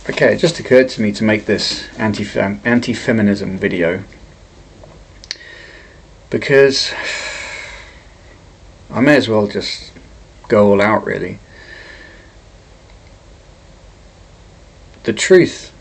Okay, it just occurred to me to make this anti-feminism video because I may as well just go all out, really. The truth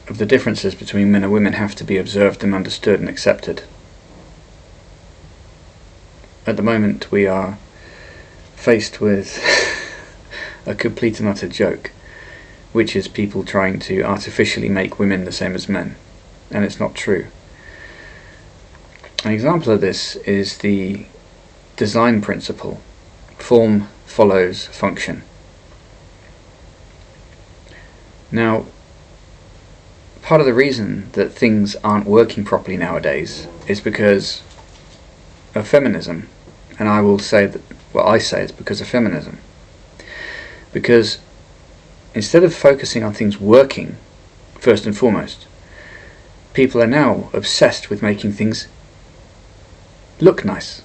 of the differences between men and women have to be observed and understood and accepted. At the moment we are faced with a complete and utter joke, which is people trying to artificially make women the same as men, and it's not true. An example of this is the design principle: form follows function. Now, part of the reason that things aren't working properly nowadays is because of feminism, and I will say that what I say is because of feminism. Because instead of focusing on things working first and foremost, people are now obsessed with making things look nice.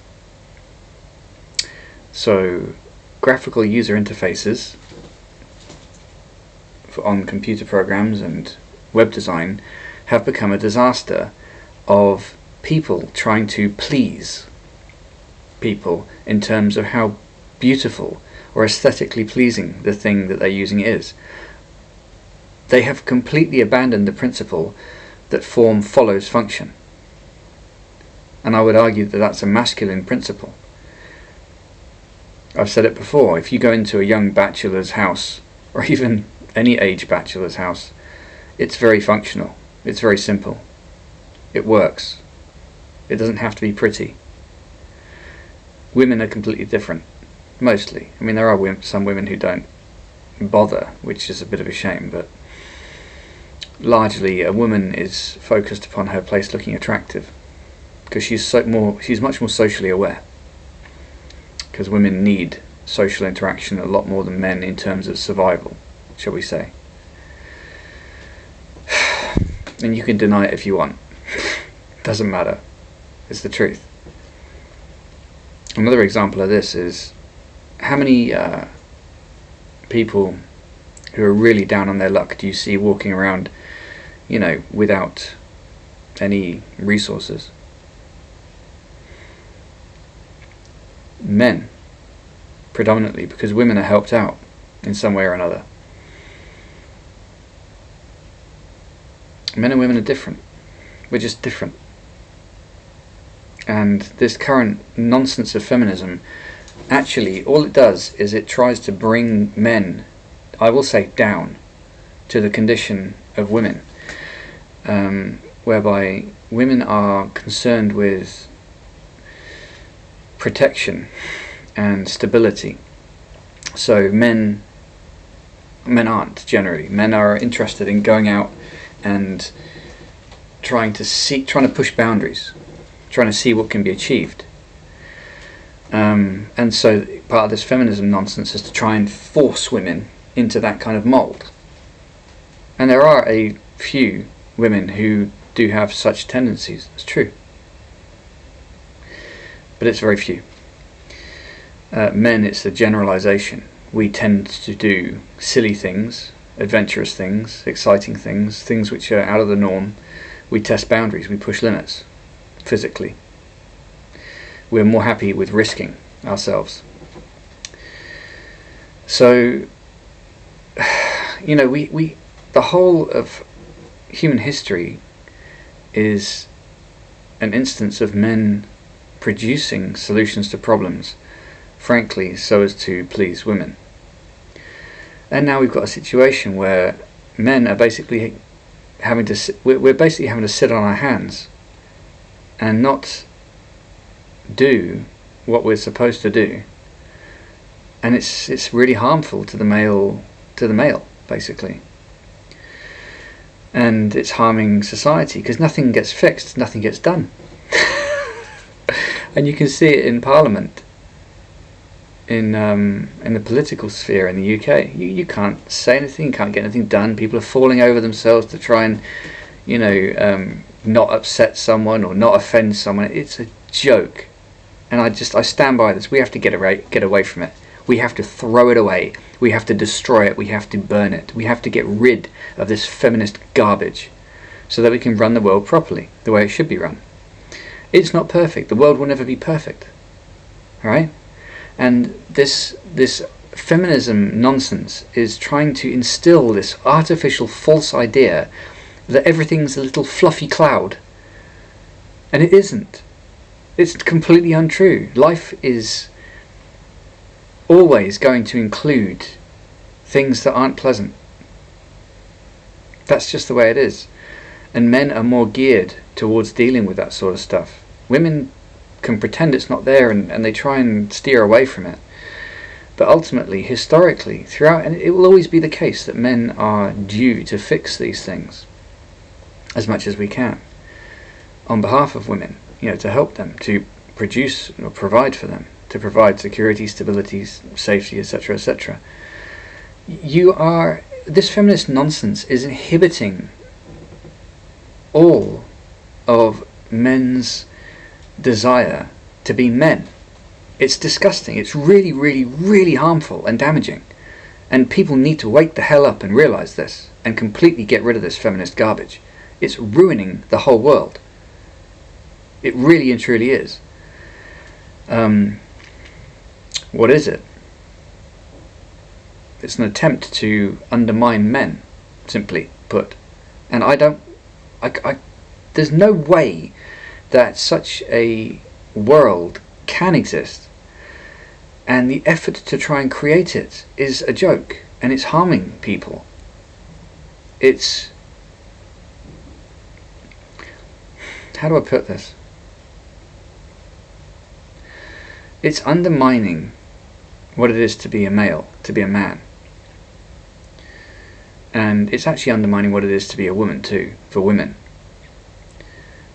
So graphical user interfaces on computer programs and web design have become a disaster of people trying to please people in terms of how beautiful or aesthetically pleasing the thing that they're using is. They have completely abandoned the principle that form follows function. And I would argue that that's a masculine principle. I've said it before, if you go into a young bachelor's house, or even any age bachelor's house, it's very functional, it's very simple, it works, it doesn't have to be pretty. Women are completely different, mostly. I mean, there are some women who don't bother, which is a bit of a shame, but largely a woman is focused upon her place looking attractive, because she's much more socially aware, because women need social interaction a lot more than men in terms of survival, shall we say. And you can deny it if you want. Doesn't matter. It's the truth. Another example of this is how many people who are really down on their luck do you see walking around, without any resources? Men, predominantly, because women are helped out in some way or another. Men and women are different. We're just different. And this current nonsense of feminism, actually, all it does is it tries to bring men, I will say, down to the condition of women, whereby women are concerned with protection and stability. So men aren't, generally. Men are interested in going out and trying to push boundaries, trying to see what can be achieved. And so part of this feminism nonsense is to try and force women into that kind of mould. And there are a few women who do have such tendencies, it's true. But it's very few. Men, it's a generalization. We tend to do silly things, adventurous things, exciting things which are out of the norm. We test boundaries, we push limits, physically. We're more happy with risking ourselves. So, the whole of human history is an instance of men producing solutions to problems, frankly, so as to please women. And now we've got a situation where men are basically we're basically having to sit on our hands and not do what we're supposed to do, and it's really harmful to the male basically, and it's harming society because nothing gets fixed, nothing gets done. And you can see it in Parliament, in the political sphere in the UK. You can't say anything, you can't get anything done. People are falling over themselves to try and not upset someone or not offend someone. It's a joke, and I stand by this. We have to get away from it. We have to throw it away. We have to destroy it. We have to burn it. We have to get rid of this feminist garbage so that we can run the world properly, the way it should be run. It's not perfect. The world will never be perfect. Alright? And this feminism nonsense is trying to instill this artificial false idea that everything's a little fluffy cloud. And it isn't. It's completely untrue. Life is always going to include things that aren't pleasant. That's just the way it is. And men are more geared towards dealing with that sort of stuff. Women can pretend it's not there and they try and steer away from it. But ultimately, historically, throughout, and it will always be the case that men are due to fix these things as much as we can on behalf of women, to help them, to produce or provide for them, to provide security, stability, safety, etc., etc. This feminist nonsense is inhibiting all of men's desire to be men. It's disgusting. It's really, really, really harmful and damaging. And people need to wake the hell up and realise this and completely get rid of this feminist garbage. It's ruining the whole world. It really and truly is. What is it? It's an attempt to undermine men, simply put. And there's no way that such a world can exist. And the effort to try and create it is a joke, and it's harming people. How do I put this? It's undermining what it is to be a male, to be a man. And it's actually undermining what it is to be a woman too, for women.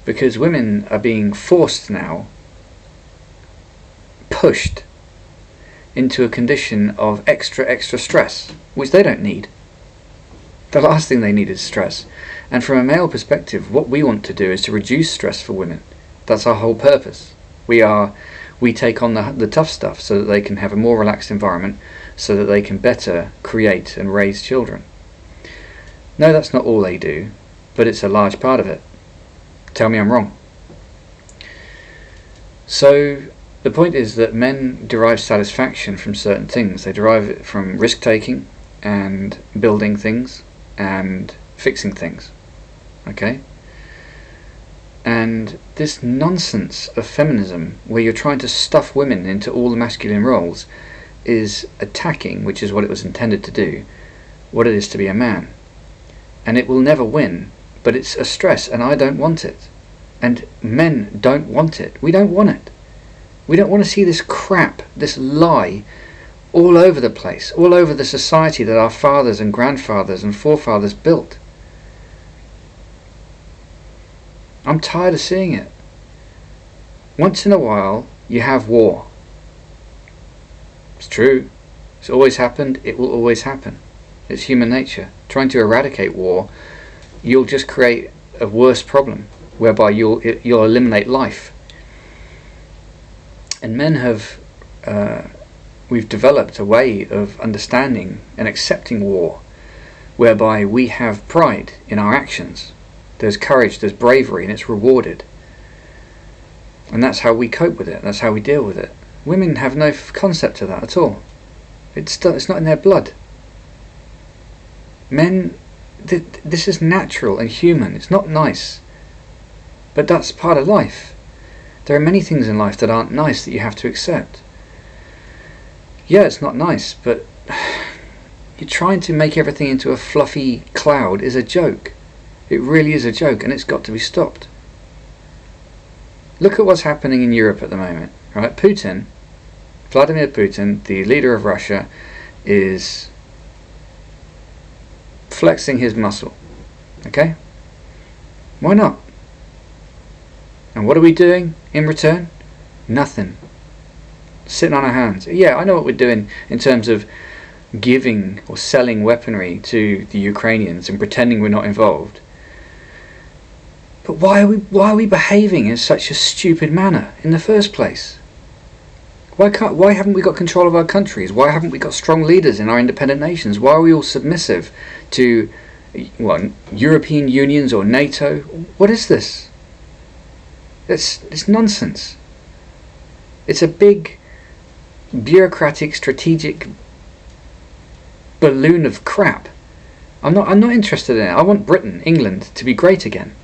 Because women are being forced now, pushed into a condition of extra stress, which they don't need. The last thing they need is stress. And from a male perspective, what we want to do is to reduce stress for women. That's our whole purpose. We take on the tough stuff so that they can have a more relaxed environment, so that they can better create and raise children. No, that's not all they do, but it's a large part of it. Tell me I'm wrong. So the point is that men derive satisfaction from certain things. They derive it from risk-taking and building things and fixing things. Okay? And this nonsense of feminism, where you're trying to stuff women into all the masculine roles, is attacking, which is what it was intended to do, what it is to be a man. And it will never win, but it's a stress, and I don't want it. And men don't want it. We don't want it. We don't want to see this crap, this lie, all over the place, all over the society that our fathers and grandfathers and forefathers built. I'm tired of seeing it. Once in a while, you have war. It's true. It's always happened. It will always happen. It's human nature. Trying to eradicate war, you'll just create a worse problem, whereby you'll eliminate life. And men we've developed a way of understanding and accepting war, whereby we have pride in our actions. There's courage, there's bravery, and it's rewarded. And that's how we cope with it. That's how we deal with it. Women have no concept of that at all. It's not in their blood. Men, this is natural and human. It's not nice. But that's part of life. There are many things in life that aren't nice that you have to accept. Yeah, it's not nice, but you're trying to make everything into a fluffy cloud is a joke. It really is a joke, and it's got to be stopped. Look at what's happening in Europe at the moment. Right? Vladimir Putin, the leader of Russia, is flexing his muscle. Okay? Why not? And what are we doing in return? Nothing. Sitting on our hands. Yeah, I know what we're doing in terms of giving or selling weaponry to the Ukrainians and pretending we're not involved. But why are we behaving in such a stupid manner in the first place? Why haven't we got control of our countries? Why haven't we got strong leaders in our independent nations? Why are we all submissive to European unions or NATO? What is this? It's nonsense. It's a big bureaucratic strategic balloon of crap. I'm not interested in it. I want Britain, England to be great again.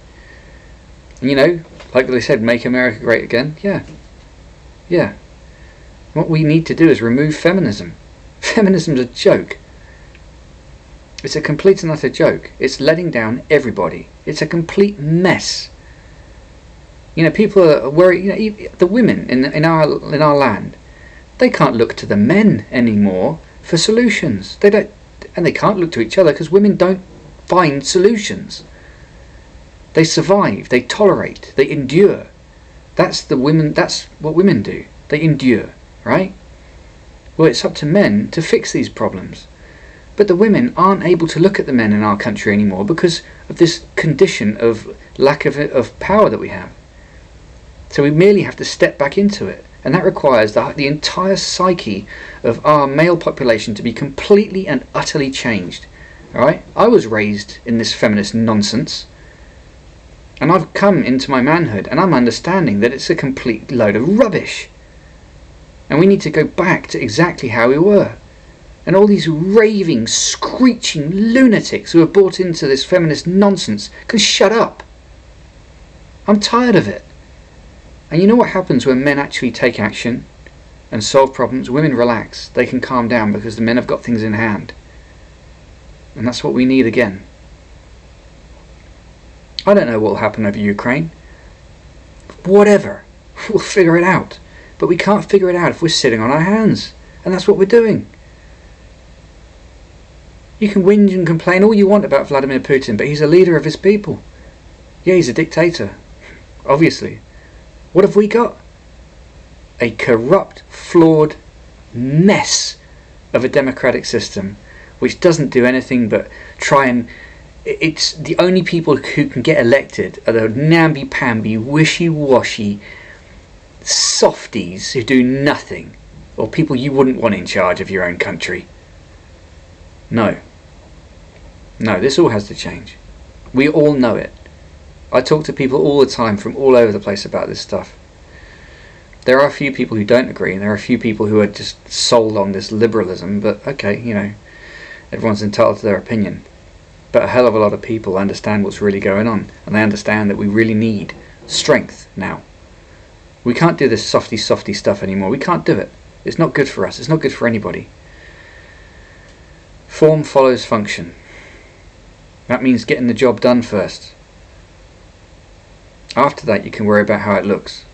And, like they said, make America great again. Yeah. What we need to do is remove feminism. Feminism's a joke. It's a complete and utter joke. It's letting down everybody. It's a complete mess. People are worried. The women in our land, they can't look to the men anymore for solutions. They don't, and they can't look to each other because women don't find solutions. They survive. They tolerate. They endure. That's what women do. They endure, right? Well, it's up to men to fix these problems. But the women aren't able to look at the men in our country anymore because of this condition of lack of power that we have. So we merely have to step back into it. And that requires the entire psyche of our male population to be completely and utterly changed. Alright? I was raised in this feminist nonsense. And I've come into my manhood and I'm understanding that it's a complete load of rubbish. And we need to go back to exactly how we were. And all these raving, screeching lunatics who have bought into this feminist nonsense can shut up. I'm tired of it. And you know what happens when men actually take action and solve problems? Women relax. They can calm down because the men have got things in hand. And that's what we need again. I don't know what will happen over Ukraine. Whatever. We'll figure it out. But we can't figure it out if we're sitting on our hands. And that's what we're doing. You can whinge and complain all you want about Vladimir Putin, but he's a leader of his people. Yeah, he's a dictator. Obviously. What have we got? A corrupt, flawed mess of a democratic system which doesn't do anything but try and... It's the only people who can get elected are the namby-pamby, wishy-washy softies who do nothing, or people you wouldn't want in charge of your own country. No, this all has to change. We all know it. I talk to people all the time from all over the place about this stuff. There are a few people who don't agree, and there are a few people who are just sold on this liberalism, but okay, everyone's entitled to their opinion. But a hell of a lot of people understand what's really going on, and they understand that we really need strength now. We can't do this softy stuff anymore. We can't do it. It's not good for us. It's not good for anybody. Form follows function. That means getting the job done first. After that, you can worry about how it looks.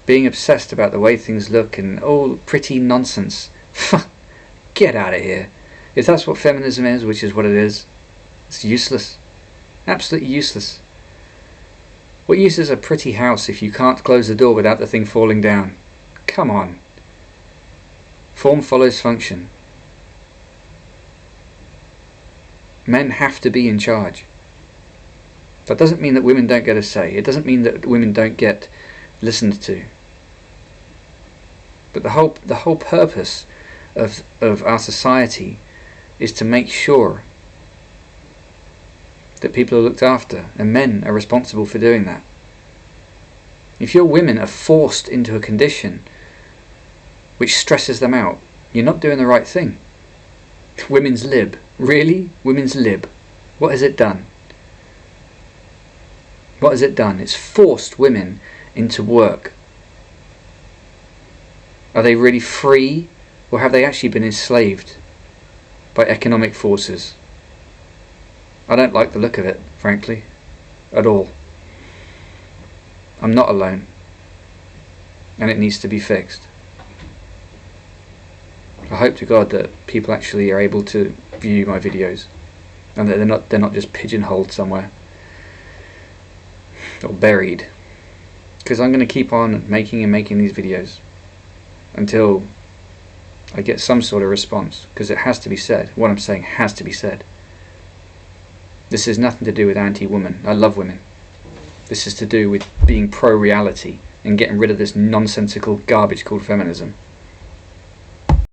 Being obsessed about the way things look and all pretty nonsense. Get out of here. If that's what feminism is, which is what it is, it's useless. Absolutely useless. What use is a pretty house if you can't close the door without the thing falling down? Come on. Form follows function. Men have to be in charge. That doesn't mean that women don't get a say. It doesn't mean that women don't get listened to. But the whole purpose of our society is to make sure that people are looked after, and men are responsible for doing that. If your women are forced into a condition which stresses them out, you're not doing the right thing. Women's lib. Really? Women's lib. What has it done? What has it done? It's forced women into work. Are they really free, or have they actually been enslaved by economic forces? I don't like the look of it, frankly, at all. I'm not alone, and it needs to be fixed. I hope to God that people actually are able to view my videos, and that they're not just pigeonholed somewhere or buried, because I'm going to keep on making these videos until I get some sort of response, because it has to be said. What I'm saying has to be said. This has nothing to do with anti-woman. I love women. This is to do with being pro-reality, and getting rid of this nonsensical garbage called feminism.